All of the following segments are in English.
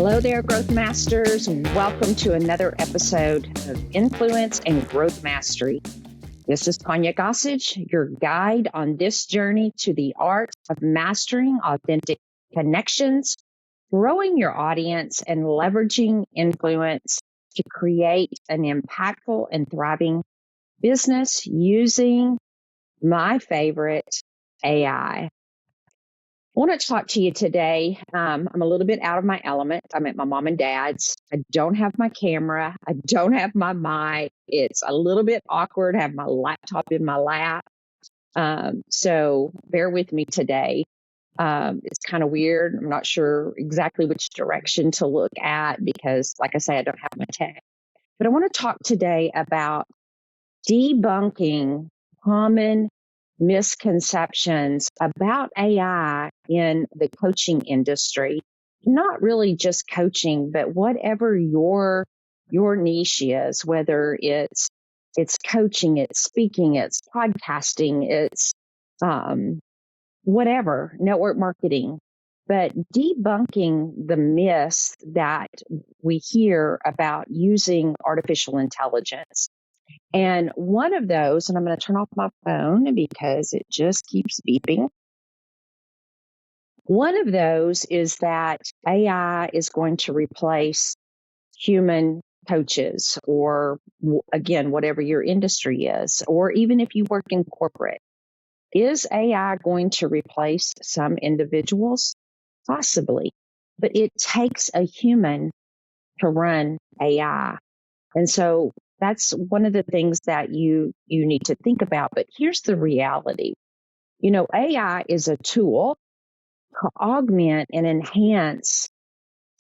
Hello there, Growth Masters. Welcome to another episode of Influence and Growth Mastery. This is Tonya, your guide on this journey to the art of mastering authentic connections, growing your audience, and leveraging influence to create an impactful and thriving business using my favorite, AI. I want to talk to you today. I'm a little bit out of my element. I'm at my mom and dad's. I don't have my camera. I don't have my mic. It's a little bit awkward. I have my laptop in my lap. So bear with me today. It's kind of weird. I'm not sure exactly which direction to look at because, like I say, I don't have my tech. But I want to talk today about debunking common misconceptions about AI in the coaching industry. Not really just coaching, but whatever your niche is, whether it's coaching, it's speaking, it's podcasting, it's whatever, network marketing. But debunking the myths that we hear about using artificial intelligence. And one of those, and I'm going to turn off my phone because it just keeps beeping. One of those is that AI is going to replace human coaches, or again, whatever your industry is, or even if you work in corporate. Is AI going to replace some individuals? Possibly. But it takes a human to run AI. And so that's one of the things that you need to think about. But here's the reality. AI is a tool to augment and enhance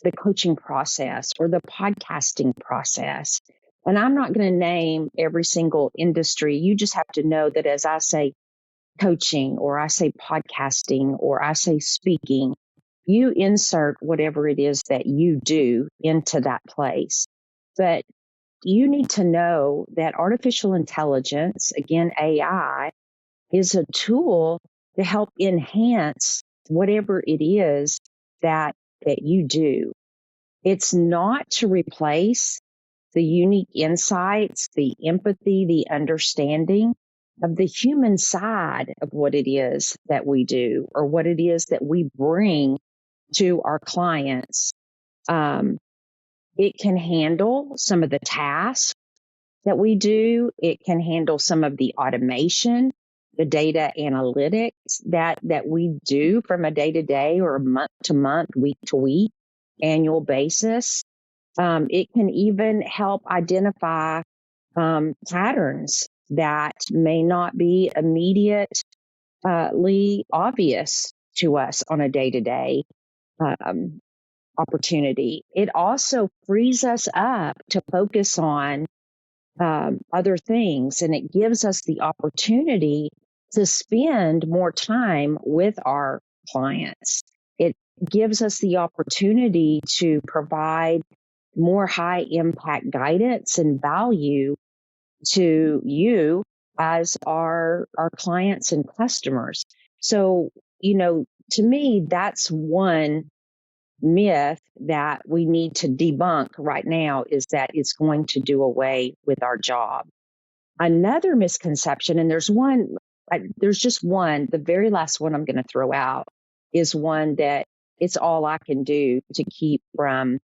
the coaching process or the podcasting process. And I'm not going to name every single industry. You just have to know that as I say coaching, or I say podcasting, or I say speaking, you insert whatever it is that you do into that place. But you need to know that artificial intelligence, again, AI, is a tool to help enhance whatever it is that you do. It's not to replace the unique insights, the empathy, the understanding of the human side of what it is that we do, or what it is that we bring to our clients. It can handle some of the tasks that we do. It can handle some of the automation, the data analytics that we do from a day to day or a month to month, week to week, annual basis. It can even help identify patterns that may not be immediately obvious to us on a day to day opportunity. It also frees us up to focus on other things, and it gives us the opportunity to spend more time with our clients. It gives us the opportunity to provide more high impact guidance and value to you as our clients and customers. So, to me, that's one myth that we need to debunk right now, is that it's going to do away with our job. Another misconception, and there's just one, the very last one I'm going to throw out, is one that it's all I can do to keep from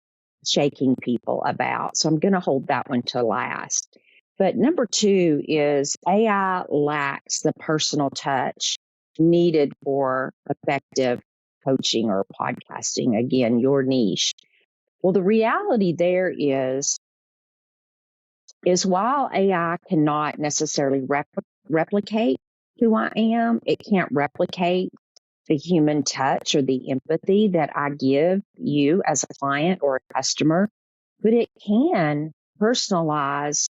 shaking people about. So I'm going to hold that one to last. But number two is AI lacks the personal touch needed for effective coaching or podcasting, again, your niche. Well, the reality there is while AI cannot necessarily replicate who I am, it can't replicate the human touch or the empathy that I give you as a client or a customer, but it can personalize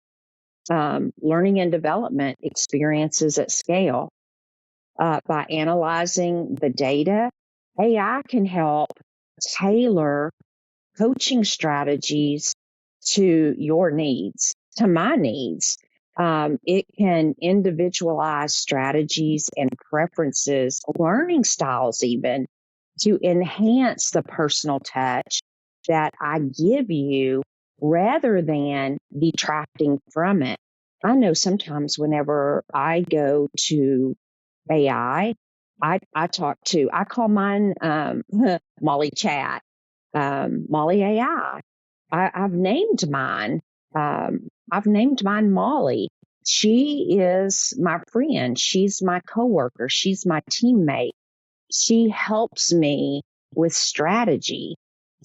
learning and development experiences at scale. By analyzing the data, AI can help tailor coaching strategies to your needs, to my needs. It can individualize strategies and preferences, learning styles even, to enhance the personal touch that I give you rather than detracting from it. I know sometimes whenever I go to AI, I call mine Molly Chat, Molly AI. Have named mine. I've named mine Molly. She is my friend. She's my coworker. She's my teammate. She helps me with strategy.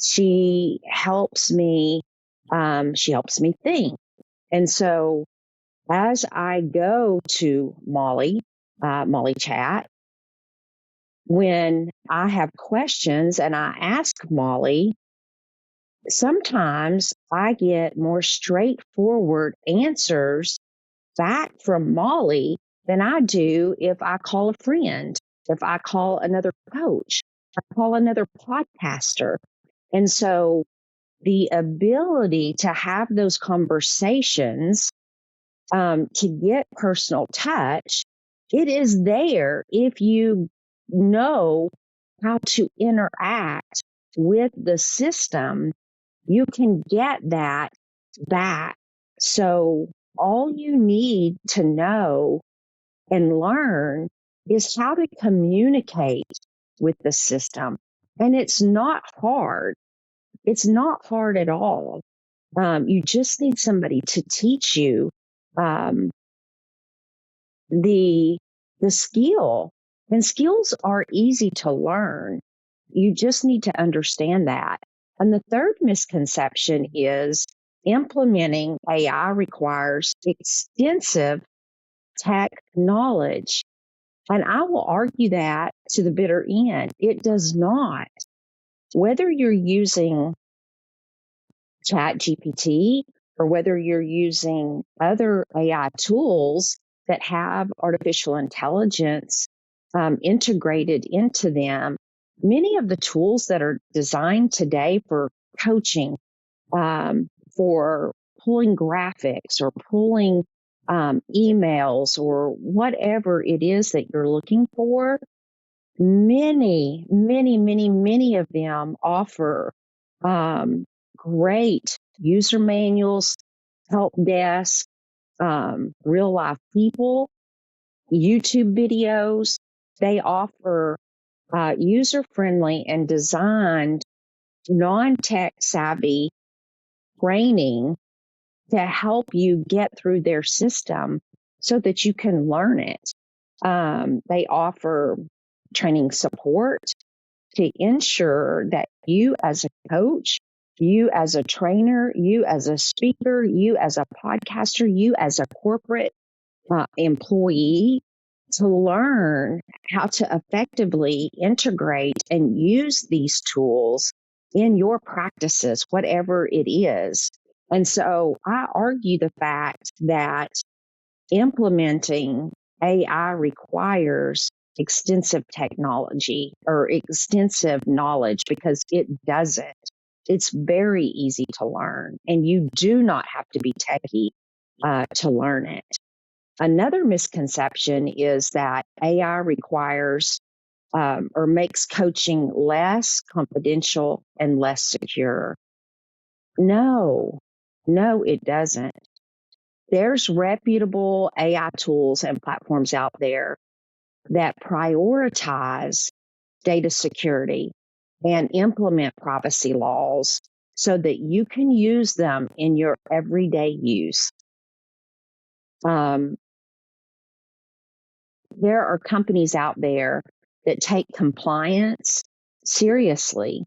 She helps me. She helps me think. And so as I go to Molly Chat, when I have questions and I ask Molly, sometimes I get more straightforward answers back from Molly than I do if I call a friend, if I call another coach, I call another podcaster. And so the ability to have those conversations, to get personal touch, it is there if you know how to interact with the system. You can get that back. So all you need to know and learn is how to communicate with the system. And it's not hard. It's not hard at all. You just need somebody to teach you um, the the skill. And skills are easy to learn. You just need to understand that. And the third misconception is implementing AI requires extensive tech knowledge. And I will argue that to the bitter end. It does not. Whether you're using Chat GPT or whether you're using other AI tools that have artificial intelligence integrated into them, many of the tools that are designed today for coaching, for pulling graphics or pulling emails or whatever it is that you're looking for, many of them offer great user manuals, help desk, real life people, YouTube videos. They offer user friendly and designed non tech savvy training to help you get through their system so that you can learn it. They offer training support to ensure that you as a coach, you as a trainer, you as a speaker, you as a podcaster, you as a corporate employee, to learn how to effectively integrate and use these tools in your practices, whatever it is. And so I argue the fact that implementing AI requires extensive technology or extensive knowledge because it doesn't. It's very easy to learn, and you do not have to be techie to learn it. Another misconception is that AI requires or makes coaching less confidential and less secure. No, no, it doesn't. There's reputable AI tools and platforms out there that prioritize data security and implement privacy laws so that you can use them in your everyday use. There are companies out there that take compliance seriously.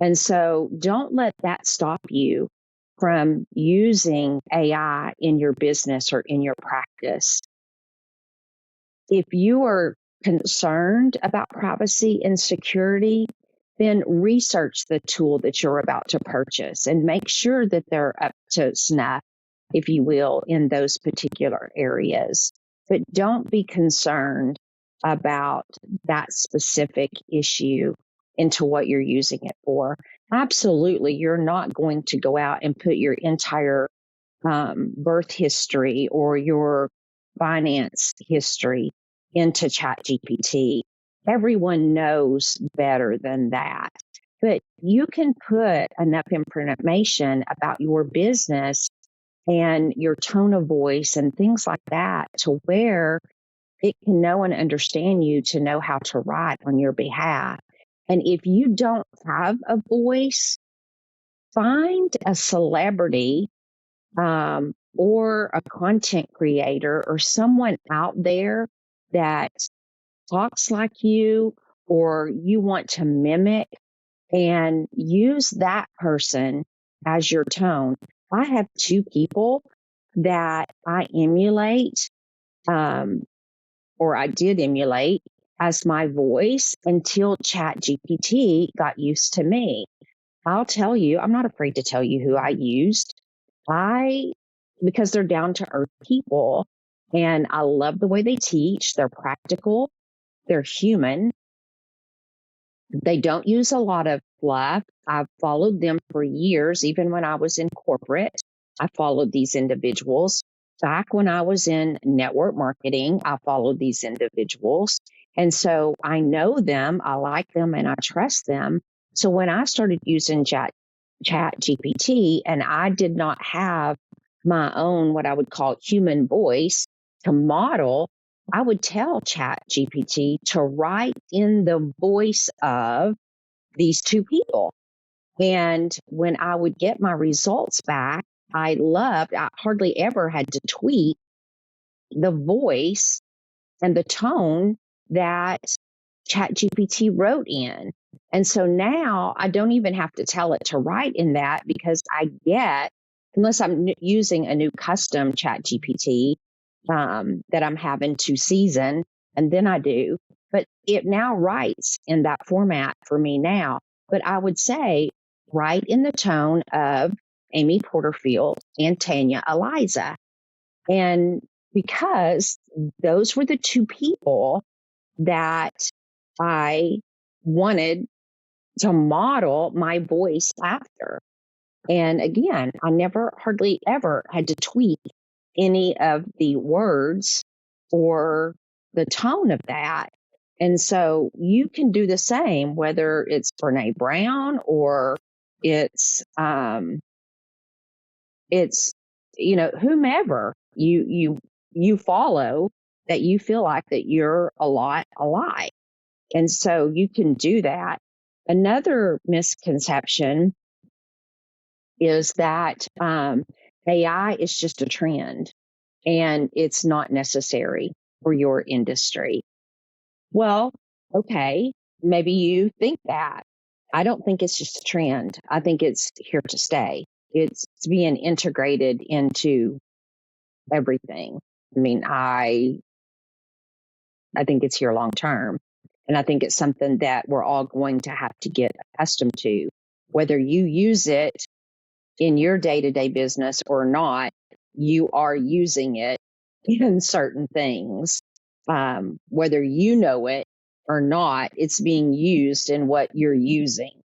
And so don't let that stop you from using AI in your business or in your practice. If you are concerned about privacy and security, then research the tool that you're about to purchase and make sure that they're up to snuff, if you will, in those particular areas. But don't be concerned about that specific issue into what you're using it for. Absolutely, you're not going to go out and put your entire birth history or your finance history into ChatGPT. Everyone knows better than that. but you can put enough information about your business and your tone of voice and things like that to where it can know and understand you to know how to write on your behalf. And if you don't have a voice, find a celebrity or a content creator or someone out there that talks like you or you want to mimic and use that person as your tone. I have two people that I emulate, um, or I did emulate as my voice until ChatGPT got used to me. I'll tell you, I'm not afraid to tell you who I used. I, because they're down to earth people and I love the way they teach. They're practical. They're human. They don't use a lot of fluff. I've followed them for years, even when I was in corporate. I followed these individuals. Back when I was in network marketing, I followed these individuals. And so I know them, I like them, and I trust them. So when I started using Chat GPT and I did not have my own, what I would call human voice to model, I would tell Chat GPT to write in the voice of these two people. And when I would get my results back, I hardly ever had to tweak the voice and the tone that ChatGPT wrote in. And so now I don't even have to tell it to write in that because unless I'm using a new custom ChatGPT that I'm having to season, and then I do. But it now writes in that format for me now. But I would say write in the tone of Amy Porterfield and Tanya Eliza. And because those were the two people that I wanted to model my voice after. And again, I never hardly ever had to tweak any of the words or the tone of that. And so you can do the same, whether it's Brene Brown or it's, it's, whomever you follow that you feel like that you're a lot alike. And so you can do that. Another misconception is that AI is just a trend and it's not necessary for your industry. Well, okay, maybe you think that. I don't think it's just a trend. I think it's here to stay. It's being integrated into everything. I mean, I think it's here long term. And I think it's something that we're all going to have to get accustomed to. Whether you use it in your day-to-day business or not, you are using it in certain things. Whether you know it or not, it's being used in what you're using.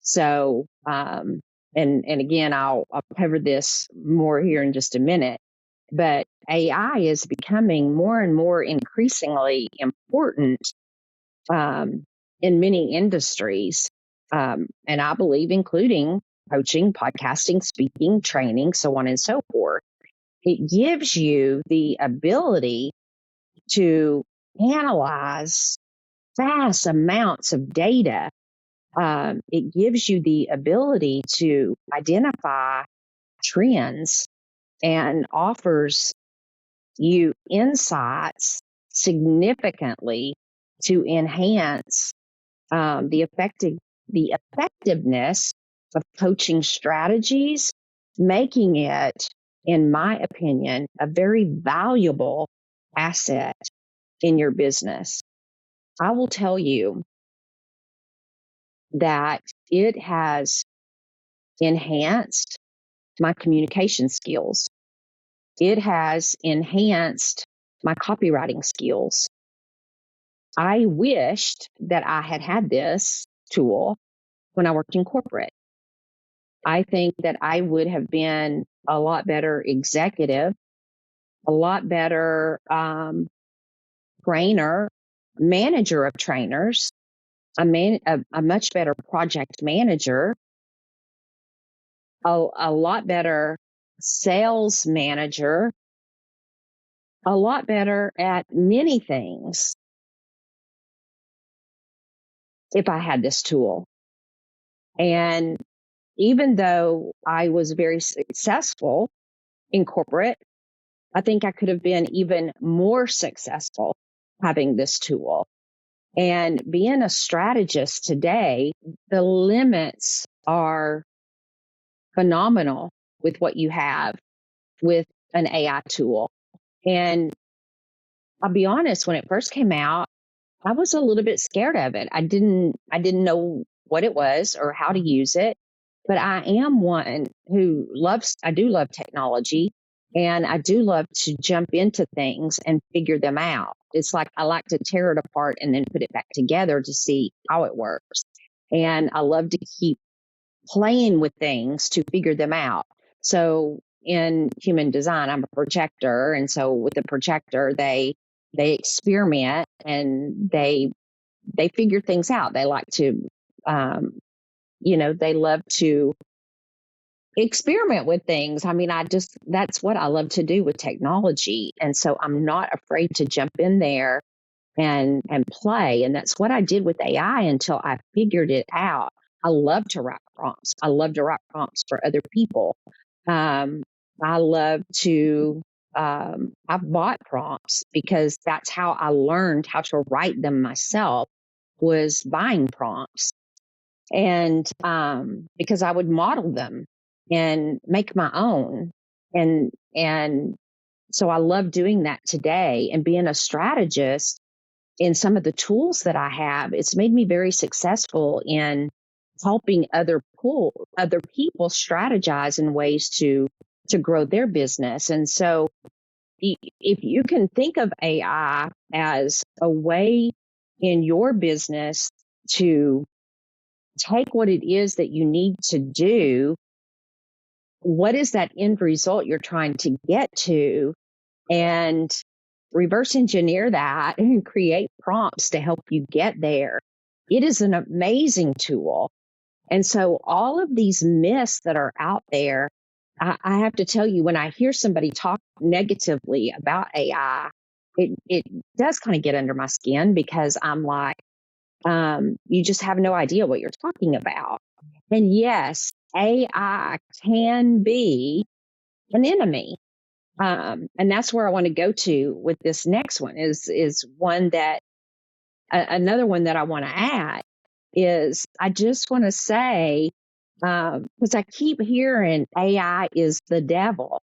So, and again, I'll cover this more here in just a minute, but AI is becoming more and more increasingly important in many industries. And I believe including coaching, podcasting, speaking, training, so on and so forth. It gives you the ability to analyze vast amounts of data. It gives you the ability to identify trends and offers you insights significantly to enhance the effectiveness of coaching strategies, making it, in my opinion, a very valuable asset in your business. I will tell you that it has enhanced my communication skills. It has enhanced my copywriting skills. I wished that I had had this tool when I worked in corporate. I think that I would have been a lot better executive, a lot better trainer, manager of trainers, a much better project manager, a lot better sales manager, a lot better at many things if I had this tool. And even though I was very successful in corporate, I think I could have been even more successful having this tool. And being a strategist today, the limits are phenomenal with what you have with an AI tool. And I'll be honest, when it first came out, I was a little bit scared of it. I didn't know what it was or how to use it, but I am one who I do love technology, and I do love to jump into things and figure them out. It's like I like to tear it apart and then put it back together to see how it works. And I love to keep playing with things to figure them out. So in human design, I'm a projector. And so with the projector, they experiment and they figure things out. They like to, they love to experiment with things. I mean, that's what I love to do with technology. And so I'm not afraid to jump in there and play. And that's what I did with AI until I figured it out. I love to write prompts. I love to write prompts for other people. I love to, I've bought prompts because that's how I learned how to write them myself, was buying prompts. And because I would model them and make my own. And so I love doing that today, and being a strategist in some of the tools that I have, it's made me very successful in helping other people strategize in ways to grow their business. And so if you can think of AI as a way in your business to take what it is that you need to do, what is that end result you're trying to get to, and reverse engineer that and create prompts to help you get there. It is an amazing tool. And so all of these myths that are out there, I have to tell you, when I hear somebody talk negatively about AI, it does kind of get under my skin, because I'm like, you just have no idea what you're talking about. And yes, AI can be an enemy. And that's where I want to go to with this next one is one that, another one that I want to add is, I just want to say, because I keep hearing AI is the devil.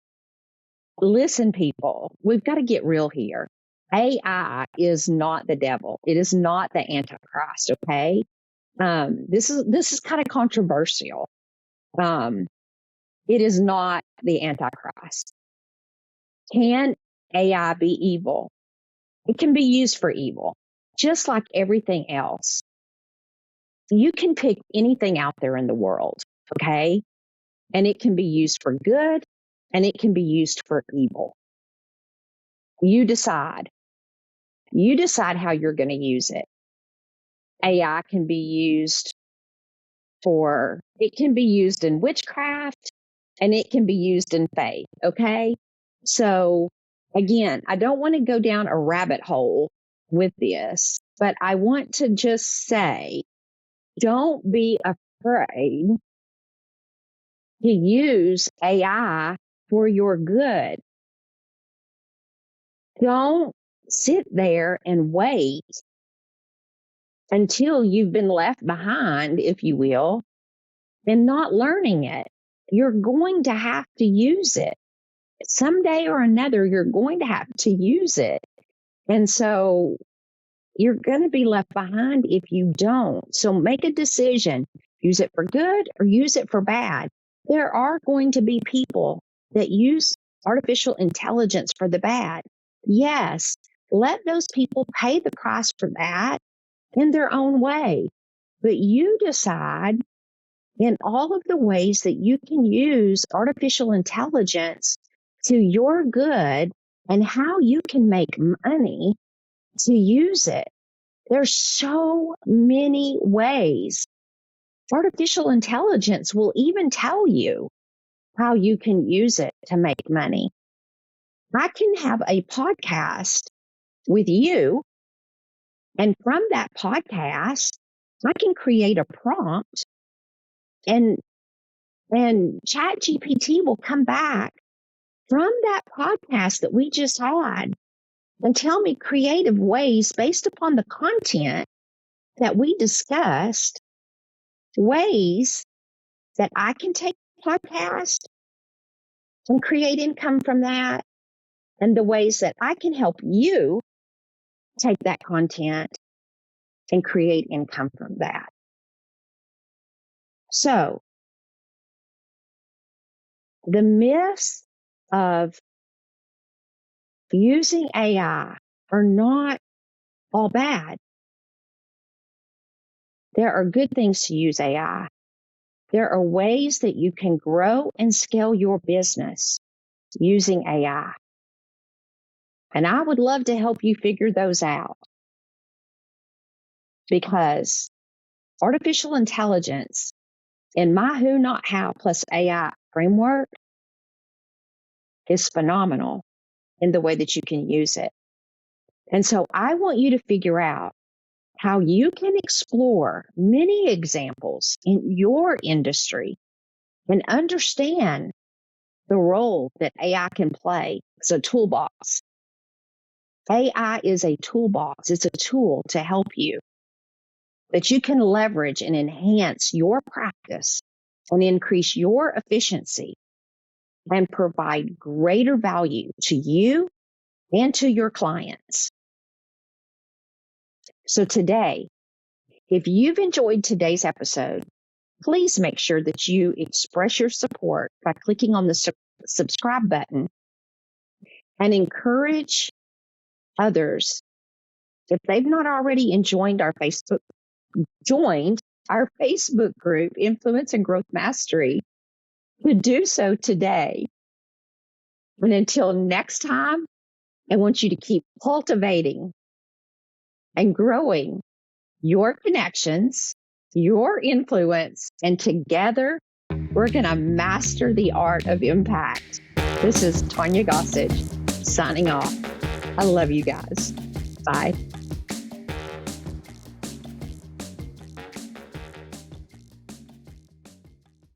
Listen, people, we've got to get real here. AI is not the devil. It is not the Antichrist. Okay. This is kind of controversial. It is not the Antichrist. Can AI be evil? It can be used for evil, just like everything else. You can pick anything out there in the world, okay? And it can be used for good, and it can be used for evil. You decide. You decide how you're going to use it. AI can be used it can be used in witchcraft, and it can be used in faith, okay? So again, I don't want to go down a rabbit hole with this, but I want to just say, don't be afraid to use AI for your good. Don't sit there and wait until you've been left behind, if you will, and not learning it. You're going to have to use it. Someday or another, you're going to have to use it. And so you're going to be left behind if you don't. So make a decision. Use it for good or use it for bad. There are going to be people that use artificial intelligence for the bad. Yes, let those people pay the price for that in their own way. But you decide in all of the ways that you can use artificial intelligence to your good and how you can make money to use it. There's so many ways. Artificial intelligence will even tell you how you can use it to make money. I can have a podcast with you, and from that podcast, I can create a prompt, and ChatGPT will come back from that podcast that we just had and tell me creative ways based upon the content that we discussed, ways that I can take the podcast and create income from that, and the ways that I can help you take that content and create income from that. So the myths of using AI are not all bad. There are good things to use AI. There are ways that you can grow and scale your business using AI. And I would love to help you figure those out, because artificial intelligence in my who, not how plus AI framework is phenomenal in the way that you can use it. And so I want you to figure out how you can explore many examples in your industry and understand the role that AI can play as a toolbox. AI is a toolbox. It's a tool to help you that you can leverage and enhance your practice and increase your efficiency and provide greater value to you and to your clients. So today, if you've enjoyed today's episode, please make sure that you express your support by clicking on the subscribe button and encourage others, if they've not already joined our Facebook group, Influence and Growth Mastery, to do so today. And until next time, I want you to keep cultivating and growing your connections, your influence, and together we're going to master the art of impact. This is Tonya Gossage signing off. I love you guys. Bye.